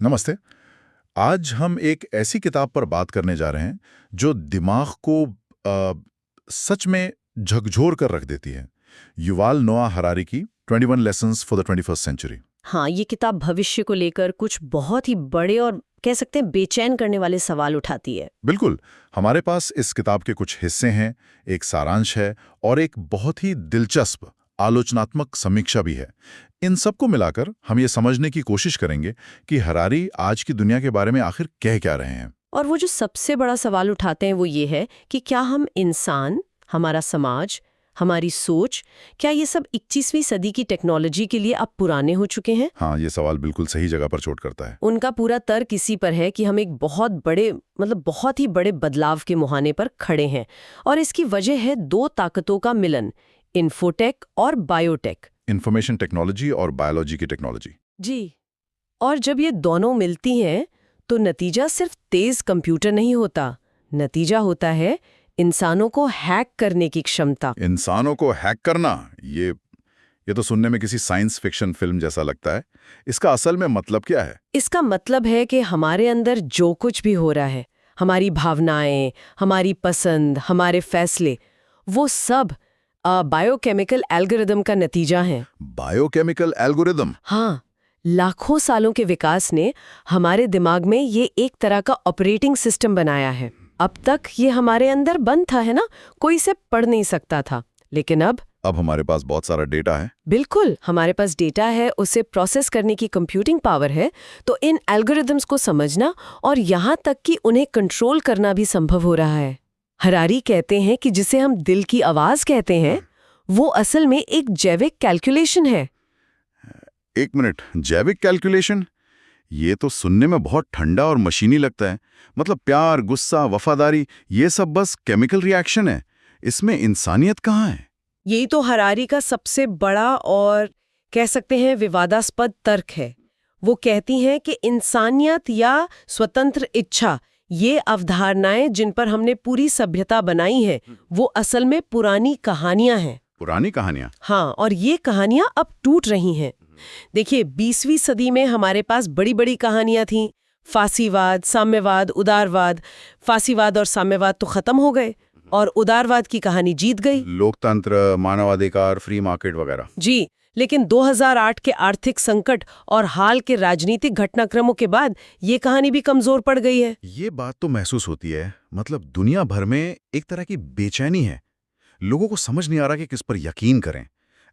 नमस्ते। आज हम एक ऐसी किताब पर बात करने जा रहे हैं जो दिमाग को सच में झकझोर कर रख देती है। युवाल नोआ हरारी की 21 lessons for the 21st century. हाँ, ये किताब भविष्य को लेकर कुछ बहुत ही बड़े और कह सकते हैं बेचैन करने वाले सवाल उठाती है। बिल्कुल। हमारे पास इस किताब के कुछ हिस्से हैं, एक सारांश है और एक बहुत ही दिलचस्प आलोचनात्मक समीक्षा भी है। इन सबको मिलाकर हम ये समझने की कोशिश करेंगे कि हरारी आज की दुनिया के बारे में आखिर कह क्या रहे हैं। और वो जो सबसे बड़ा सवाल उठाते हैं वो ये है कि क्या हम इंसान, हमारा समाज, हमारी सोच, क्या ये सब 21वीं सदी की टेक्नोलॉजी के लिए अब पुराने हो चुके हैं? हाँ, ये सवाल बिल्कुल सही जगह पर चोट करता है। उनका पूरा तर्क इसी पर है कि हम एक बहुत ही बड़े बदलाव के मुहाने पर खड़े हैं। और इसकी वजह है दो ताकतों का मिलन, इन्फोटेक और बायोटेक। इंफॉर्मेशन टेक्नोलॉजी और बायोलॉजी की टेक्नोलॉजी। जी। और जब ये दोनों मिलती हैं तो नतीजा सिर्फ तेज कंप्यूटर नहीं होता, नतीजा होता है इंसानों को हैक करने की क्षमता। इंसानों को हैक करना, ये तो सुनने में किसी साइंस फिक्शन फिल्म जैसा लगता है। इसका असल में मतलब क्या है? इसका मतलब है कि हमारे अंदर जो कुछ भी हो रहा है, हमारी भावनाएं, हमारी पसंद, हमारे फैसले, वो सब बायोकेमिकल एल्गोरिदम का नतीजा है। Biochemical algorithm? हाँ, लाखों सालों के विकास ने हमारे दिमाग में ये एक तरह का ऑपरेटिंग सिस्टम बनाया है। अब तक ये हमारे अंदर बंद था, है ना, कोई इसे पढ़ नहीं सकता था। लेकिन अब हमारे पास बहुत सारा डेटा है। बिल्कुल, हमारे पास डेटा है, उसे प्रोसेस करने की कंप्यूटिंग पावर है, तो इन एल्गोरिदम्स को समझना और यहाँ तक कि उन्हें कंट्रोल करना भी संभव हो रहा है। हरारी कहते हैं कि जिसे हम दिल की आवाज कहते हैं, वो असल में एक जैविक कैलकुलेशन है। एक मिनट, जैविक कैलकुलेशन? ये तो सुनने में बहुत ठंडा और मशीनी लगता है। मतलब प्यार, गुस्सा, वफादारी, ये सब बस केमिकल रिएक्शन है। इसमें इंसानियत कहाँ है? यही तो हरारी का सबसे बड़ा और कह सकते हैं विवादास्पद तर्क है। वो कहती हैं कि इंसानियत या स्वतंत्र इच्छा, ये अवधारणाएं जिन पर हमने पूरी सभ्यता बनाई है, वो असल में पुरानी कहानियां हैं। पुरानी कहानियां? हाँ, और ये कहानियां अब टूट रही हैं। देखिए, 20वीं सदी में हमारे पास बड़ी बड़ी कहानियां थीं। फासीवाद, साम्यवाद, उदारवाद। फासीवाद और साम्यवाद तो खत्म हो गए और उदारवाद की कहानी जीत गई। लोकतंत्र, मानवाधिकार, फ्री मार्केट वगैरह। जी, लेकिन 2008 के आर्थिक संकट और हाल के राजनीतिक घटनाक्रमों के बाद ये कहानी भी कमजोर पड़ गई है। ये बात तो महसूस होती है। मतलब दुनिया भर में एक तरह की बेचैनी है। लोगों को समझ नहीं आ रहा कि किस पर यकीन करें।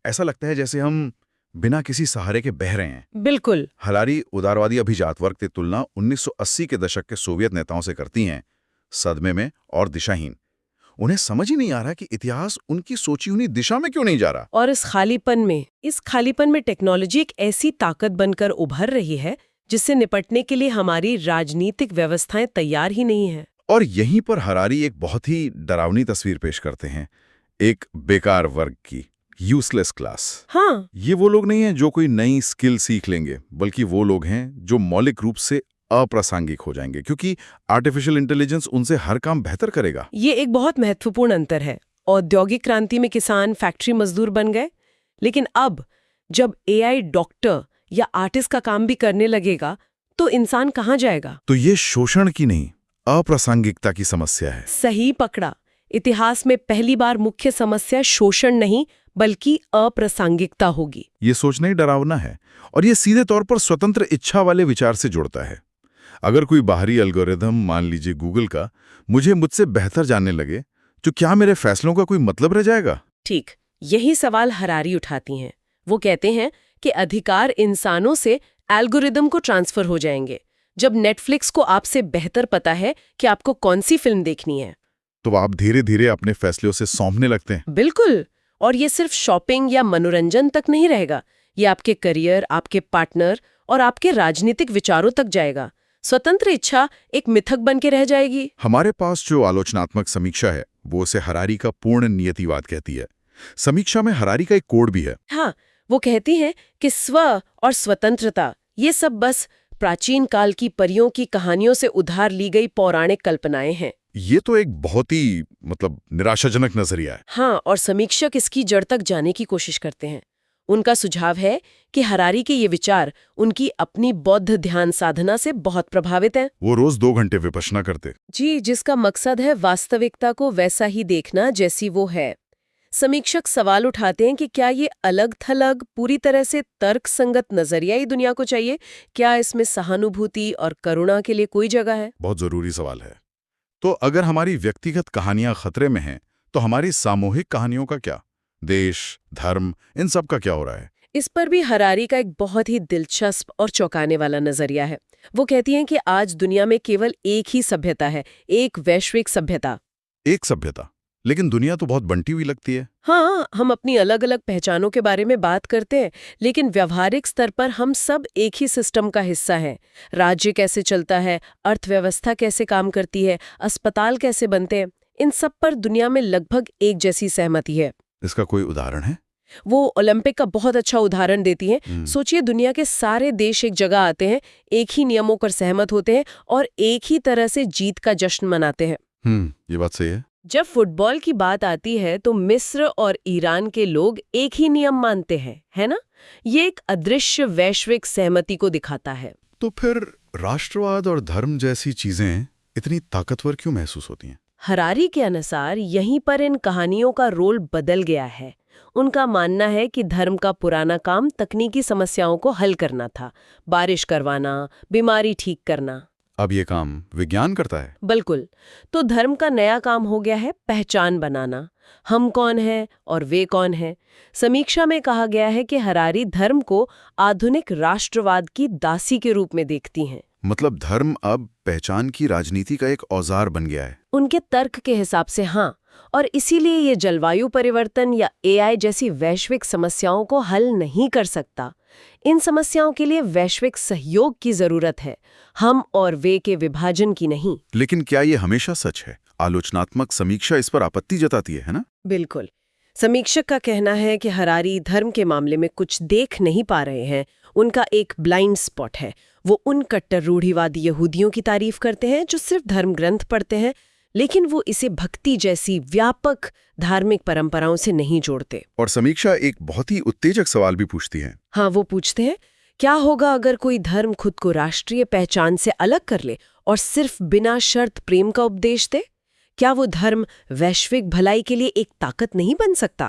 ऐसा लगता है जैसे हम बिना किसी सहारे के बह रहे हैं। बिल्कुल। हरारी उदारवादी अभिजात वर्ग की तुलना 1980 के दशक के सोवियत नेताओं से करती हैं, सदमे में और दिशाहीन। उन्हें समझ ही नहीं आ रहा कि इतिहास उनकी सोची हुई दिशा में क्यों नहीं जा रहा। और इस खालीपन में टेक्नोलॉजी एक ऐसी ताकत बनकर उभर रही है जिससे निपटने के लिए हमारी राजनीतिक व्यवस्थाएं तैयार ही नहीं है। और यहीं पर हरारी एक बहुत ही डरावनी तस्वीर पेश करते हैं, एक बेकार वर्ग की, यूजलेस क्लास। हाँ, ये वो लोग नहीं हैं जो कोई नई स्किल सीख लेंगे, बल्कि वो लोग हैं जो मौलिक रूप से अप्रासंगिक हो जाएंगे, क्योंकि आर्टिफिशियल इंटेलिजेंस उनसे हर काम बेहतर करेगा। ये एक बहुत महत्वपूर्ण अंतर है। औद्योगिक क्रांति में किसान, फैक्ट्री मजदूर बन गए, लेकिन अब जब एआई डॉक्टर या आर्टिस्ट का काम भी करने लगेगा तो इंसान कहाँ जाएगा? तो ये शोषण की नहीं, अप्रासंगिकता की समस्या है। सही पकड़ा। इतिहास में पहली बार मुख्य समस्या शोषण नहीं बल्कि अप्रासंगिकता होगी। ये सोचना ही डरावना है और ये सीधे तौर पर स्वतंत्र इच्छा वाले विचार से जुड़ता है। अगर कोई बाहरी एल्गोरिदम, मान लीजिए गूगल का, मुझसे बेहतर जानने लगे, तो क्या मेरे फैसलों का कोई मतलब रह जाएगा? ठीक, यही सवाल हरारी उठाती हैं। वो कहते हैं कि अधिकार इंसानों से एल्गोरिदम को ट्रांसफर हो जाएंगे। जब नेटफ्लिक्स को आपसे बेहतर पता है कि आपको कौन सी फिल्म देखनी है, तो आप धीरे धीरे अपने फैसलों से सौंपने लगते हैं। बिल्कुल। और ये सिर्फ शॉपिंग या मनोरंजन तक नहीं रहेगा, ये आपके करियर, आपके पार्टनर और आपके राजनीतिक विचारों तक जाएगा। स्वतंत्र इच्छा एक मिथक बन के रह जाएगी। हमारे पास जो आलोचनात्मक समीक्षा है वो उसे हरारी का पूर्ण नियतिवाद कहती है। समीक्षा में हरारी का एक कोड भी है। हाँ, वो कहती हैं कि स्व और स्वतंत्रता ये सब बस प्राचीन काल की परियों की कहानियों से उधार ली गई पौराणिक कल्पनाएं हैं। ये तो एक बहुत ही निराशाजनक नजरिया है। हाँ, और समीक्षक इसकी जड़ तक जाने की कोशिश करते हैं। उनका सुझाव है कि हरारी के ये विचार उनकी अपनी बौद्ध ध्यान साधना से बहुत प्रभावित हैं। वो रोज 2 घंटे विपश्यना करते। जी, जिसका मकसद है वास्तविकता को वैसा ही देखना जैसी वो है। समीक्षक सवाल उठाते हैं कि क्या ये अलग-थलग, पूरी तरह से तर्कसंगत नजरियाई दुनिया को चाहिए? क्या इसमें सहानुभूति और करुणा के लिए कोई जगह है? बहुत जरूरी सवाल है। तो अगर हमारी व्यक्तिगत कहानियां खतरे में हैं, तो हमारी सामूहिक कहानियों का क्या? देश, धर्म, इन सब का क्या हो रहा है? इस पर भी हरारी का एक बहुत ही दिलचस्प और चौंकाने वाला नजरिया है। वो कहती हैं कि आज दुनिया में केवल एक ही सभ्यता है, एक वैश्विक सभ्यता। एक सभ्यता, लेकिन दुनिया तो बहुत बंटी हुई लगती है। हाँ, हम अपनी अलग अलग पहचानों के बारे में बात करते हैं, लेकिन व्यवहारिक स्तर पर हम सब एक ही सिस्टम का हिस्सा हैं। राज्य कैसे चलता है, अर्थव्यवस्था कैसे काम करती है, अस्पताल कैसे बनते हैं, इन सब पर दुनिया में लगभग एक जैसी सहमति है। इसका कोई उदाहरण है? वो ओलंपिक का बहुत अच्छा उदाहरण देती हैं। सोचिए, दुनिया के सारे देश एक जगह आते हैं, एक ही नियमों पर सहमत होते हैं और एक ही तरह से जीत का जश्न मनाते हैं। ये बात सही है। जब फुटबॉल की बात आती है तो मिस्र और ईरान के लोग एक ही नियम मानते हैं, है ना? ये एक अदृश्य वैश्विक सहमति को दिखाता है। तो फिर राष्ट्रवाद और धर्म जैसी चीजें इतनी ताकतवर क्यों महसूस होती हैं? हरारी के अनुसार यहीं पर इन कहानियों का रोल बदल गया है। उनका मानना है कि धर्म का पुराना काम तकनीकी समस्याओं को हल करना था, बारिश करवाना, बीमारी ठीक करना। अब ये काम विज्ञान करता है। बिल्कुल। तो धर्म का नया काम हो गया है पहचान बनाना। हम कौन हैं और वे कौन हैं। समीक्षा में कहा गया है कि हरारी धर्म को आधुनिक राष्ट्रवाद की दासी के रूप में देखती हैं। मतलब धर्म अब पहचान की राजनीति का एक औजार बन गया है। उनके तर्क के हिसाब से हाँ, और इसीलिए ये जलवायु परिवर्तन या एआई जैसी वैश्विक समस्याओं को हल नहीं कर सकता। इन समस्याओं के लिए वैश्विक सहयोग की जरूरत है, हम और वे के विभाजन की नहीं। लेकिन क्या ये हमेशा सच है? आलोचनात्मक समीक्षा इस पर आपत्ति जताती है ना? बिल्कुल। समीक्षक का कहना है कि हरारी धर्म के मामले में कुछ देख नहीं पा रहे हैं। उनका एक ब्लाइंड स्पॉट है। वो उन कट्टर रूढ़िवादी यहूदियों की तारीफ करते हैं जो सिर्फ धर्म ग्रंथ पढ़ते हैं, लेकिन वो इसे भक्ति जैसी व्यापक धार्मिक परंपराओं से नहीं जोड़ते। और समीक्षा एक बहुत ही उत्तेजक सवाल भी पूछती है। हाँ, वो पूछते हैं, क्या होगा अगर कोई धर्म खुद को राष्ट्रीय पहचान से अलग कर ले और सिर्फ बिना शर्त प्रेम का उपदेश दे? क्या वो धर्म वैश्विक भलाई के लिए एक ताकत नहीं बन सकता?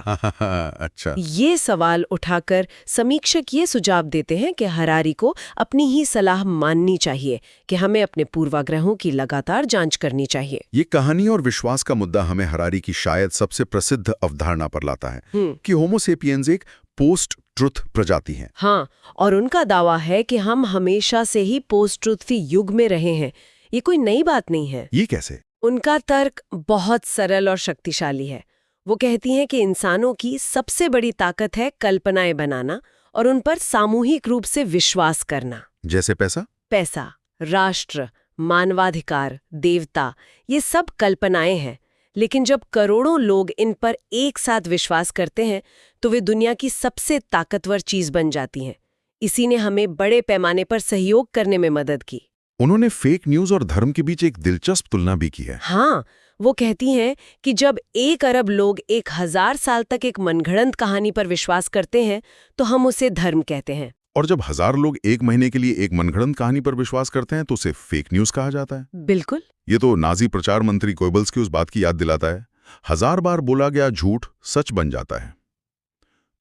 अच्छा। ये सवाल उठाकर समीक्षक ये सुझाव देते हैं कि हरारी को अपनी ही सलाह माननी चाहिए कि हमें अपने पूर्वाग्रहों की लगातार जांच करनी चाहिए। ये कहानी और विश्वास का मुद्दा हमें हरारी की शायद सबसे प्रसिद्ध अवधारणा पर लाता है कि होमो सेपियंस एक पोस्ट ट्रुथ प्रजाति है। हाँ, और उनका दावा है कि हम हमेशा से ही पोस्ट ट्रुथ युग में रहे हैं। ये कोई नई बात नहीं है। ये कैसे? उनका तर्क बहुत सरल और शक्तिशाली है। वो कहती हैं कि इंसानों की सबसे बड़ी ताकत है कल्पनाएं बनाना और उन पर सामूहिक रूप से विश्वास करना। जैसे पैसा? पैसा, राष्ट्र, मानवाधिकार, देवता, ये सब कल्पनाएं हैं। लेकिन जब करोड़ों लोग इन पर एक साथ विश्वास करते हैं तो वे दुनिया की सबसे ताकतवर चीज बन जाती हैं। इसी ने हमें बड़े पैमाने पर सहयोग करने में मदद की। उन्होंने फेक न्यूज और धर्म के बीच एक दिलचस्प तुलना भी की है। हाँ, वो कहती हैं कि जब 1 अरब लोग 1000 साल तक एक मनगढ़ंत कहानी पर विश्वास करते हैं तो हम उसे धर्म कहते हैं। और जब 1000 लोग 1 महीने के लिए एक मनगढ़ंत कहानी पर विश्वास करते हैं तो उसे फेक न्यूज कहा जाता है। बिल्कुल। ये तो नाजी प्रचार मंत्री गोयबल्स की उस बात की याद दिलाता है, 1000 बार बोला गया झूठ सच बन जाता है।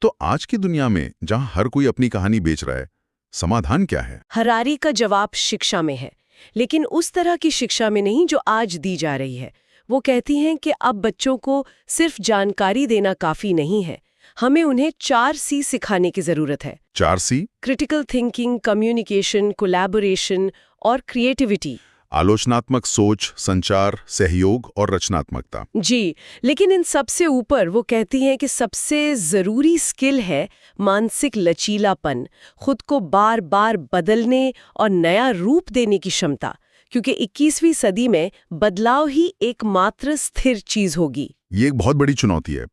तो आज की दुनिया में जहां हर कोई अपनी कहानी बेच रहा है, समाधान क्या है? हरारी का जवाब शिक्षा में है, लेकिन उस तरह की शिक्षा में नहीं जो आज दी जा रही है। वो कहती हैं कि अब बच्चों को सिर्फ जानकारी देना काफी नहीं है, हमें उन्हें 4 C सिखाने की जरूरत है। 4 C? Critical thinking, communication, collaboration और क्रिएटिविटी। आलोचनात्मक सोच, संचार, सहयोग और रचनात्मकता। जी, लेकिन इन सबसे ऊपर वो कहती हैं कि सबसे जरूरी स्किल है मानसिक लचीलापन, खुद को बार बार बदलने और नया रूप देने की क्षमता, क्योंकि 21वीं सदी में बदलाव ही एकमात्र स्थिर चीज होगी। ये एक बहुत बड़ी चुनौती है,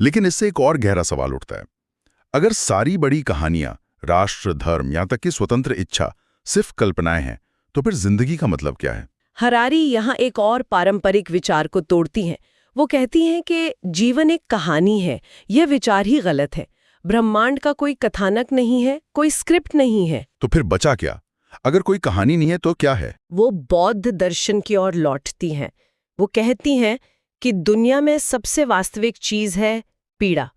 लेकिन इससे एक और गहरा सवाल उठता है। अगर सारी बड़ी कहानियां, राष्ट्र, धर्म, यहाँ तक कि स्वतंत्र इच्छा सिर्फ कल्पनाएं हैं, तो फिर जिंदगी का मतलब क्या है? हरारी यहाँ एक और पारंपरिक विचार को तोड़ती हैं। वो कहती हैं कि जीवन एक कहानी है, यह विचार ही गलत है। ब्रह्मांड का कोई कथानक नहीं है, कोई स्क्रिप्ट नहीं है। तो फिर बचा क्या? अगर कोई कहानी नहीं है तो क्या है? वो बौद्ध दर्शन की ओर लौटती हैं। वो कहती हैं कि दुनिया में सबसे वास्तविक चीज है पीड़ा,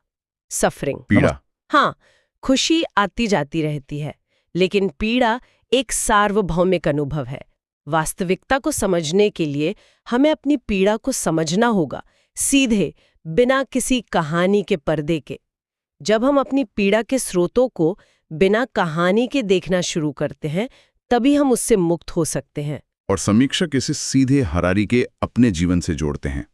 सफरिंग। पीड़ा? हाँ, खुशी आती जाती रहती है, लेकिन पीड़ा एक सार्वभौमिक अनुभव है। वास्तविकता को समझने के लिए हमें अपनी पीड़ा को समझना होगा, सीधे, बिना किसी कहानी के पर्दे के। जब हम अपनी पीड़ा के स्रोतों को बिना कहानी के देखना शुरू करते हैं, तभी हम उससे मुक्त हो सकते हैं। और समीक्षक इसे सीधे हरारी के अपने जीवन से जोड़ते हैं,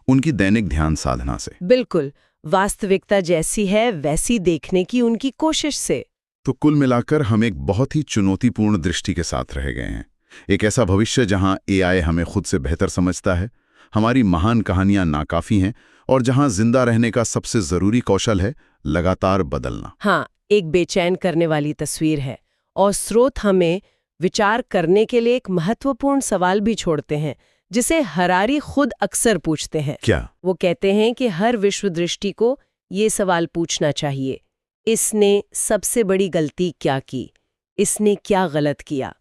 उनकी दैनिक ध्यान साधना से। बिल्कुल, वास्तविकता जैसी है वैसी देखने की उनकी कोशिश से। तो कुल मिलाकर हम एक बहुत ही चुनौतीपूर्ण दृष्टि के साथ रह गए हैं। एक ऐसा भविष्य जहां एआई हमें खुद से बेहतर समझता है, हमारी महान कहानियां नाकाफी हैं, और जहां जिंदा रहने का सबसे जरूरी कौशल है लगातार बदलना। हाँ, एक बेचैन करने वाली तस्वीर है, और स्रोत हमें विचार करने के लिए एक महत्वपूर्ण सवाल भी छोड़ते हैं, जिसे हरारी खुद अक्सर पूछते हैं। क्या? वो कहते हैं कि हर विश्व दृष्टि को ये सवाल पूछना चाहिए, इसने सबसे बड़ी गलती क्या की, इसने क्या गलत किया।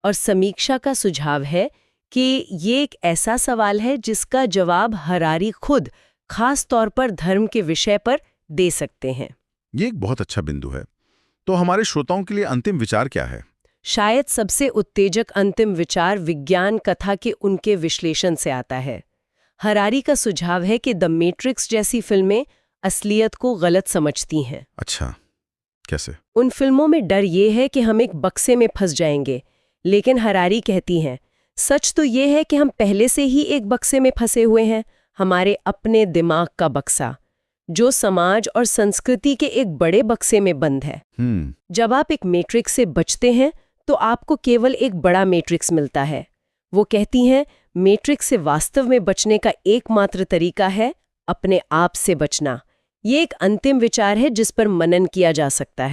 और समीक्षा का सुझाव है कि ये एक ऐसा सवाल है जिसका जवाब हरारी खुद खास तौर पर धर्म के विषय पर दे सकते हैं। ये एक बहुत अच्छा बिंदु है। तो हमारे श्रोताओं के लिए अंतिम विचार क्या है? शायद सबसे उत्तेजक अंतिम विचार विज्ञान कथा के उनके विश्लेषण से आता है। हरारी का सुझाव है कि द मैट्रिक्स जैसी फिल्में असलियत को गलत समझती हैं। अच्छा, कैसे? उन फिल्मों में डर ये है कि हम एक बक्से में फंस जाएंगे, लेकिन हरारी कहती हैं, सच तो ये है कि हम पहले से ही एक बक्से में फंसे हुए हैं, हमारे अपने दिमाग का बक्सा, जो समाज और संस्कृति के एक बड़े बक्से में बंद है। जब आप एक मैट्रिक्स से बचते हैं तो आपको केवल एक बड़ा मैट्रिक्स मिलता है। वो कहती हैं, मैट्रिक्स से वास्तव में बचने का एकमात्र तरीका है अपने आप से बचना। ये एक अंतिम विचार है जिस पर मनन किया जा सकता है।